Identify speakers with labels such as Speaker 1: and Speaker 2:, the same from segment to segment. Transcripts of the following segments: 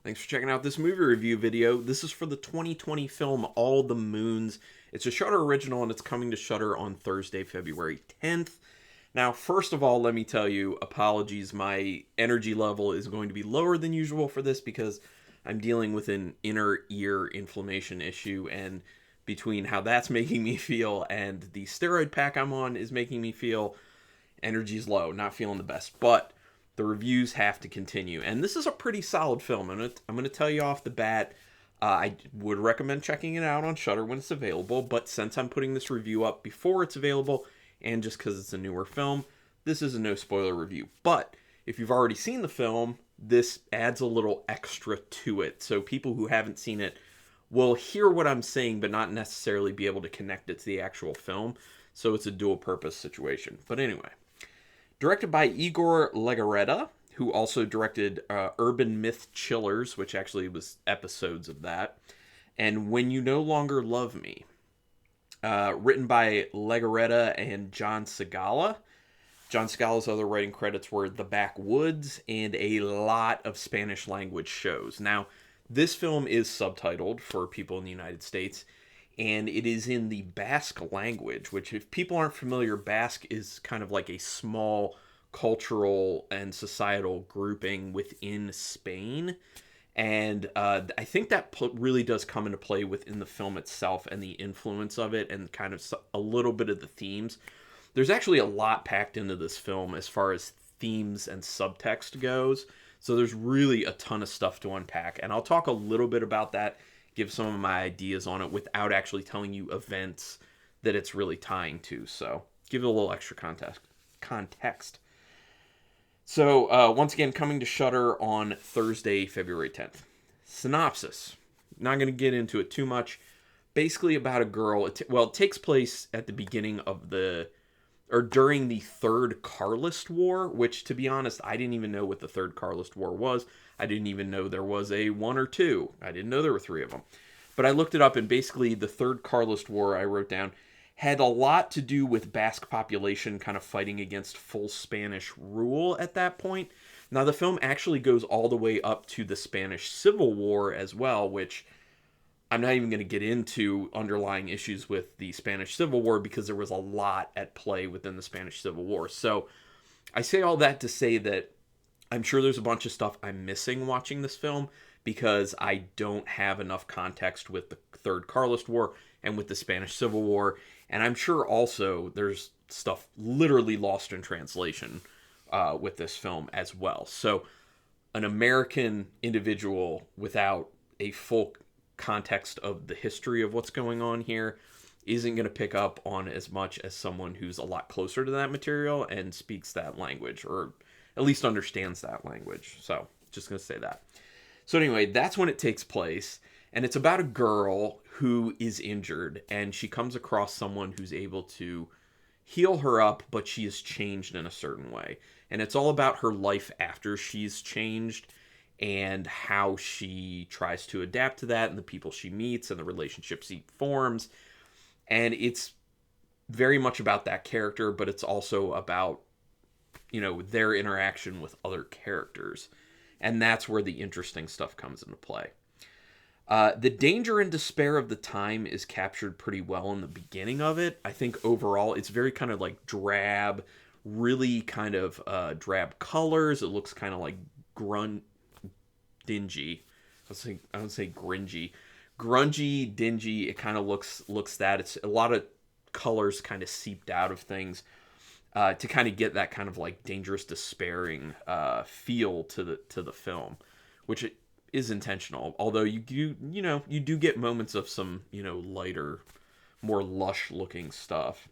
Speaker 1: Thanks for checking out this movie review video. This is for the 2020 film All the Moons. It's a Shudder original and it's coming to Shudder on Thursday, February 10th. Now, first of all, let me tell you, apologies, my energy level is going to be lower than usual for this because I'm dealing with an inner ear inflammation issue, and between how that's making me feel and the steroid pack I'm on is making me feel, energy's low, not feeling the best. But the reviews have to continue, and this is a pretty solid film. I'm gonna tell you off the bat, I would recommend checking it out on Shudder when it's available, but since I'm putting this review up before it's available, and just because it's a newer film, this is a no spoiler review. But if you've already seen the film, this adds a little extra to it, so people who haven't seen it will hear what I'm saying but not necessarily be able to connect it to the actual film, so it's a dual purpose situation. But anyway, directed by Igor Legarreta, who also directed Urban Myth Chillers, which actually was episodes of that, and When You No Longer Love Me. Written by Legarreta and Jon Sagala. Jon Sagala's other writing credits were The Backwoods and a lot of Spanish language shows. Now, this film is subtitled for people in the United States, and it is in the Basque language, which, if people aren't familiar, Basque is kind of like a small cultural and societal grouping within Spain. And I think that really does come into play within the film itself and the influence of it and kind of a little bit of the themes. There's actually a lot packed into this film as far as themes and subtext goes. So there's really a ton of stuff to unpack. And I'll talk a little bit about that, give some of my ideas on it without actually telling you events that it's really tying to. So give it a little extra context. So once again, coming to Shudder on Thursday, February 10th. Synopsis. Not going to get into it too much. Basically about a girl. It takes place at the beginning of during the Third Carlist War, which, to be honest, I didn't even know what the Third Carlist War was. I didn't even know there was a one or two. I didn't know there were three of them. But I looked it up, and basically the Third Carlist War, I wrote down, had a lot to do with Basque population kind of fighting against full Spanish rule at that point. Now, the film actually goes all the way up to the Spanish Civil War as well, which I'm not even going to get into underlying issues with the Spanish Civil War because there was a lot at play within the Spanish Civil War. So I say all that to say that I'm sure there's a bunch of stuff I'm missing watching this film because I don't have enough context with the Third Carlist War and with the Spanish Civil War. And I'm sure also there's stuff literally lost in translation with this film as well. So an American individual without a full context of the history of what's going on here isn't going to pick up on as much as someone who's a lot closer to that material and speaks that language, or at least understands that language. So just going to say that. So anyway, that's when it takes place, and it's about a girl who is injured, and she comes across someone who's able to heal her up, but she is changed in a certain way. And it's all about her life after she's changed and how she tries to adapt to that and the people she meets and the relationships she forms. And it's very much about that character, but it's also about, their interaction with other characters. And that's where the interesting stuff comes into play. The danger and despair of the time is captured pretty well in the beginning of it. I think overall it's very kind of like drab, really kind of drab colors. It looks kind of like dingy. I would say gringy. Grungy, dingy. It kind of looks that. It's a lot of colors kind of seeped out of things to kind of get that kind of like dangerous, despairing feel to the film, which it is intentional. Although you do get moments of some lighter, more lush looking stuff.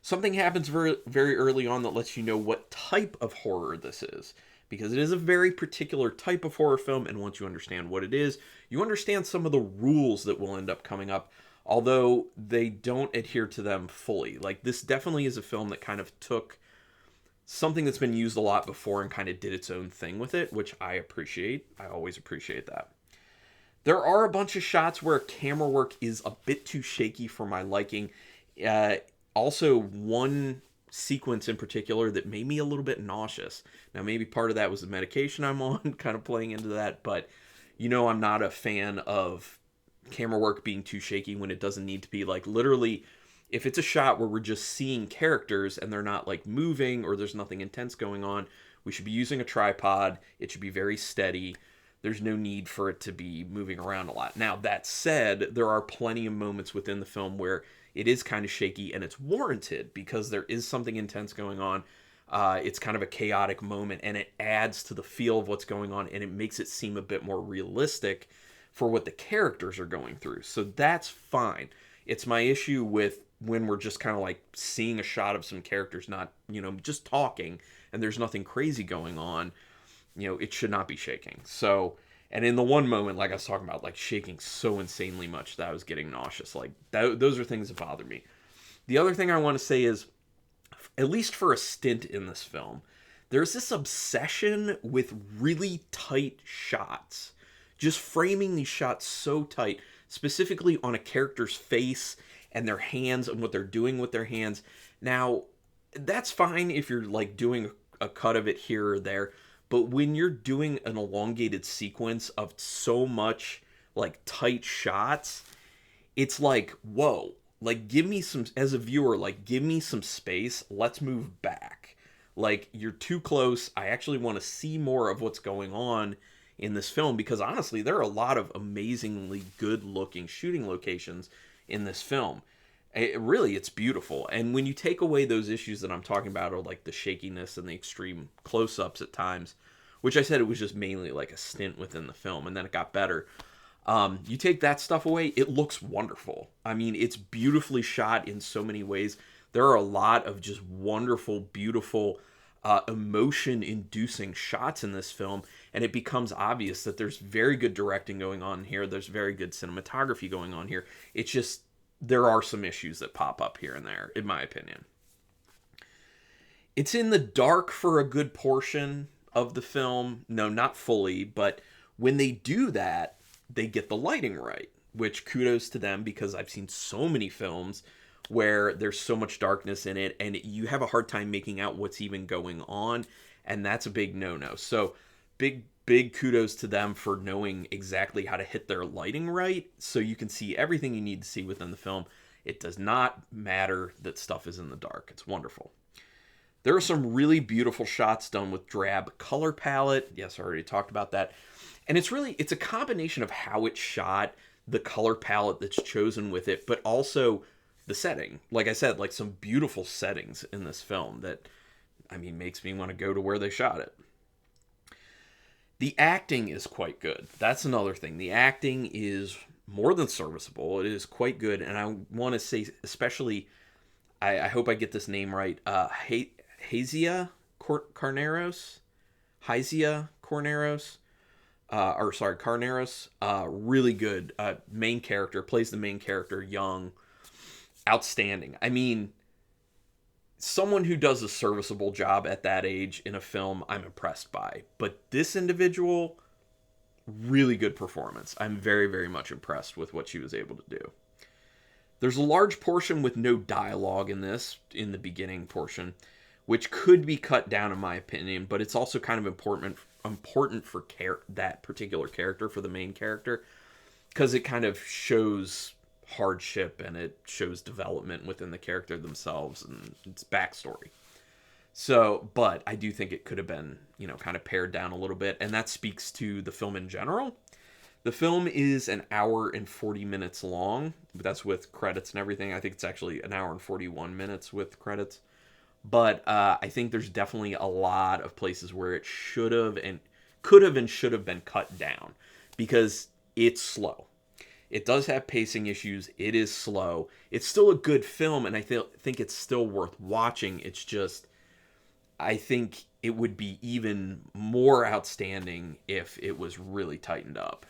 Speaker 1: Something happens very, very early on that lets you know what type of horror this is, because it is a very particular type of horror film, and once you understand what it is, you understand some of the rules that will end up coming up, although they don't adhere to them fully. Like, this definitely is a film that kind of took something that's been used a lot before and kind of did its own thing with it, which I appreciate. I always appreciate that. There are a bunch of shots where camera work is a bit too shaky for my liking. Also, one sequence in particular that made me a little bit nauseous. Now, maybe part of that was the medication I'm on, kind of playing into that, but I'm not a fan of camera work being too shaky when it doesn't need to be. Like, literally, if it's a shot where we're just seeing characters and they're not like moving or there's nothing intense going on, we should be using a tripod. It should be very steady. There's no need for it to be moving around a lot. Now, that said, there are plenty of moments within the film where it is kind of shaky, and it's warranted because there is something intense going on. It's kind of a chaotic moment, and it adds to the feel of what's going on, and it makes it seem a bit more realistic for what the characters are going through. So that's fine. It's my issue with when we're just kind of like seeing a shot of some characters not, just talking, and there's nothing crazy going on. It should not be shaking. So, and in the one moment, like I was talking about, like shaking so insanely much that I was getting nauseous. Like, those are things that bother me. The other thing I want to say is, at least for a stint in this film, there's this obsession with really tight shots. Just framing these shots so tight, specifically on a character's face and their hands and what they're doing with their hands. Now, that's fine if you're like doing a cut of it here or there. But when you're doing an elongated sequence of so much like tight shots, it's like, whoa, like give me some, as a viewer, like give me some space. Let's move back. Like, you're too close. I actually want to see more of what's going on in this film, because honestly, there are a lot of amazingly good looking shooting locations in this film. It's beautiful. And when you take away those issues that I'm talking about, or like the shakiness and the extreme close-ups at times, which I said it was just mainly like a stint within the film, and then it got better. You take that stuff away, it looks wonderful. I mean, it's beautifully shot in so many ways. There are a lot of just wonderful, beautiful, emotion-inducing shots in this film, and it becomes obvious that there's very good directing going on here. There's very good cinematography going on here. It's just, there are some issues that pop up here and there, in my opinion. It's in the dark for a good portion of the film. No, not fully, but when they do that, they get the lighting right, which kudos to them, because I've seen so many films where there's so much darkness in it and you have a hard time making out what's even going on, and that's a big no-no. So big kudos to them for knowing exactly how to hit their lighting right so you can see everything you need to see within the film. It does not matter that stuff is in the dark. It's wonderful. There are some really beautiful shots done with drab color palette. Yes, I already talked about that. And it's a combination of how it's shot, the color palette that's chosen with it, but also the setting. Like I said, like some beautiful settings in this film that, I mean, makes me want to go to where they shot it. The acting is quite good. That's another thing. The acting is more than serviceable. It is quite good. And I want to say, especially, I hope I get this name right, Hazia Carneros? Hazia Carneros? Carneros. Really good. Main character, plays the main character, young, outstanding. I mean, someone who does a serviceable job at that age in a film, I'm impressed by. But this individual, really good performance. I'm very, very much impressed with what she was able to do. There's a large portion with no dialogue in the beginning portion, which could be cut down in my opinion, but it's also kind of important for that particular character, for the main character, because it kind of shows hardship and it shows development within the character themselves and its backstory. So, but I do think it could have been, kind of pared down a little bit, and that speaks to the film in general. The film is an hour and 40 minutes long, but that's with credits and everything. I think it's actually an hour and 41 minutes with credits. But I think there's definitely a lot of places where it should have and could have and should have been cut down, because it's slow. It does have pacing issues. It is slow. It's still a good film, and I think it's still worth watching. It's just, I think it would be even more outstanding if it was really tightened up.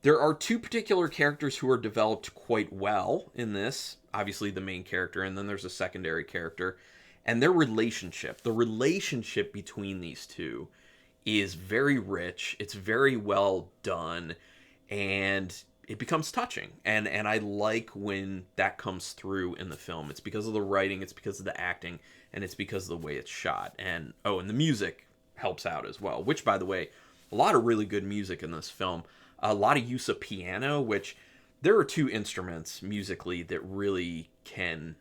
Speaker 1: There are two particular characters who are developed quite well in this. Obviously, the main character, and then there's a secondary character. And their relationship, the relationship between these two, is very rich. It's very well done. And it becomes touching, and I like when that comes through in the film. It's because of the writing, it's because of the acting, and it's because of the way it's shot. And and the music helps out as well, which, by the way, a lot of really good music in this film. A lot of use of piano, which there are two instruments musically that really can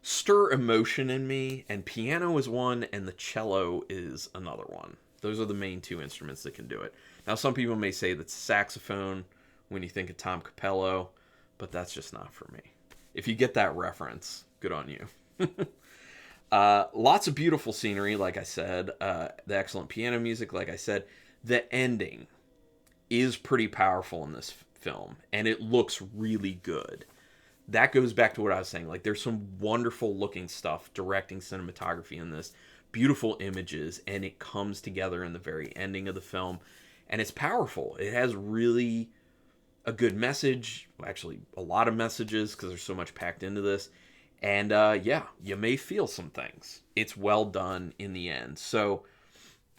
Speaker 1: stir emotion in me, and piano is one and the cello is another one. Those are the main two instruments that can do it. Now, some people may say that's saxophone when you think of Tom Capello, but that's just not for me. If you get that reference, good on you. Lots of beautiful scenery, like I said. The excellent piano music, like I said. The ending is pretty powerful in this film, and it looks really good. That goes back to what I was saying. Like, there's some wonderful looking stuff, directing, cinematography in this, beautiful images, and it comes together in the very ending of the film, and it's powerful. It has really a good message, actually a lot of messages, because there's so much packed into this. And yeah, you may feel some things. It's well done in the end. So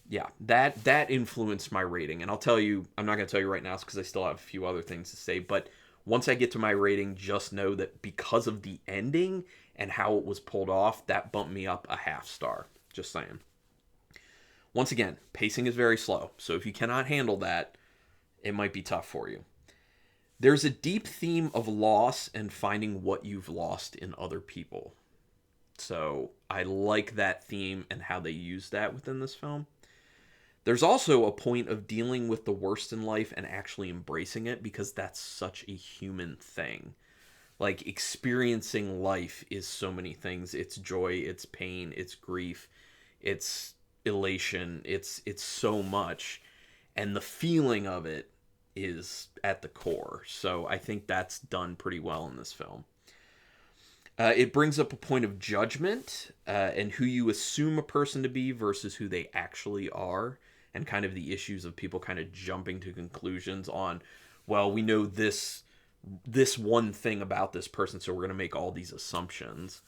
Speaker 1: yeah, that influenced my rating. And I'll tell you, I'm not going to tell you right now because I still have a few other things to say, but once I get to my rating, just know that because of the ending and how it was pulled off, that bumped me up a half star. Just saying. Once again, pacing is very slow, so if you cannot handle that, it might be tough for you. There's a deep theme of loss and finding what you've lost in other people. So I like that theme and how they use that within this film. There's also a point of dealing with the worst in life and actually embracing it, because that's such a human thing. Like, experiencing life is so many things. It's joy, it's pain, it's grief, it's elation, it's so much. And the feeling of it is at the core. So I think that's done pretty well in this film. It brings up a point of judgment and who you assume a person to be versus who they actually are, and kind of the issues of people kind of jumping to conclusions on, well, we know this one thing about this person, so we're going to make all these assumptions.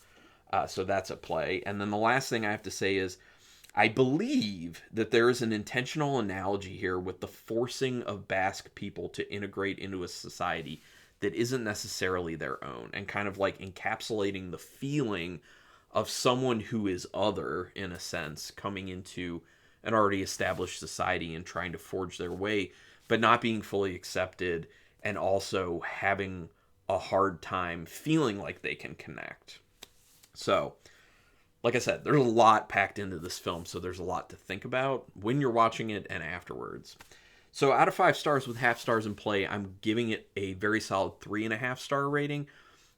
Speaker 1: So that's at play. And then the last thing I have to say is, I believe that there is an intentional analogy here with the forcing of Basque people to integrate into a society that isn't necessarily their own, and kind of like encapsulating the feeling of someone who is other, in a sense, coming into an already established society and trying to forge their way, but not being fully accepted, and also having a hard time feeling like they can connect. So, like I said, there's a lot packed into this film, so there's a lot to think about when you're watching it and afterwards. So out of 5 stars with half stars in play, I'm giving it a very solid 3.5 star rating.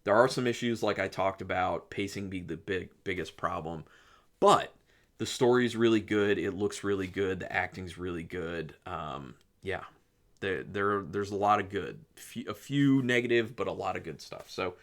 Speaker 1: There are some issues, like I talked about, pacing being the biggest problem, but the story is really good. It looks really good. The acting's really good. Yeah, there's a lot of good, a few negative, but a lot of good stuff. So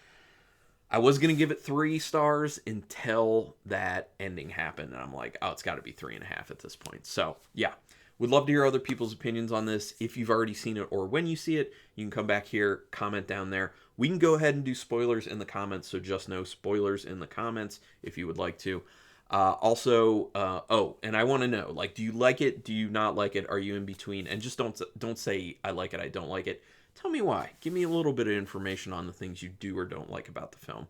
Speaker 1: I was going to give it 3 stars until that ending happened, and I'm like, oh, it's got to be 3.5 at this point. So, yeah, would love to hear other people's opinions on this. If you've already seen it, or when you see it, you can come back here, comment down there. We can go ahead and do spoilers in the comments, so just know spoilers in the comments if you would like to. Oh, and I want to know, like, do you like it? Do you not like it? Are you in between? And just don't say I like it, I don't like it. Tell me why. Give me a little bit of information on the things you do or don't like about the film.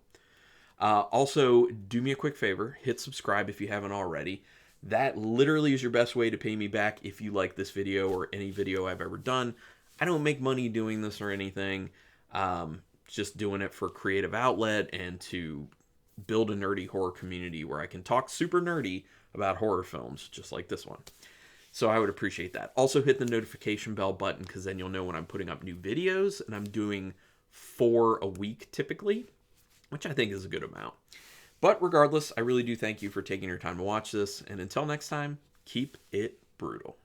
Speaker 1: Also, do me a quick favor. Hit subscribe if you haven't already. That literally is your best way to pay me back if you like this video or any video I've ever done. I don't make money doing this or anything. Just doing it for creative outlet and to build a nerdy horror community where I can talk super nerdy about horror films, just like this one. So I would appreciate that. Also, hit the notification bell button, because then you'll know when I'm putting up new videos, and I'm doing 4 a week typically, which I think is a good amount. But regardless, I really do thank you for taking your time to watch this, and until next time, keep it brutal.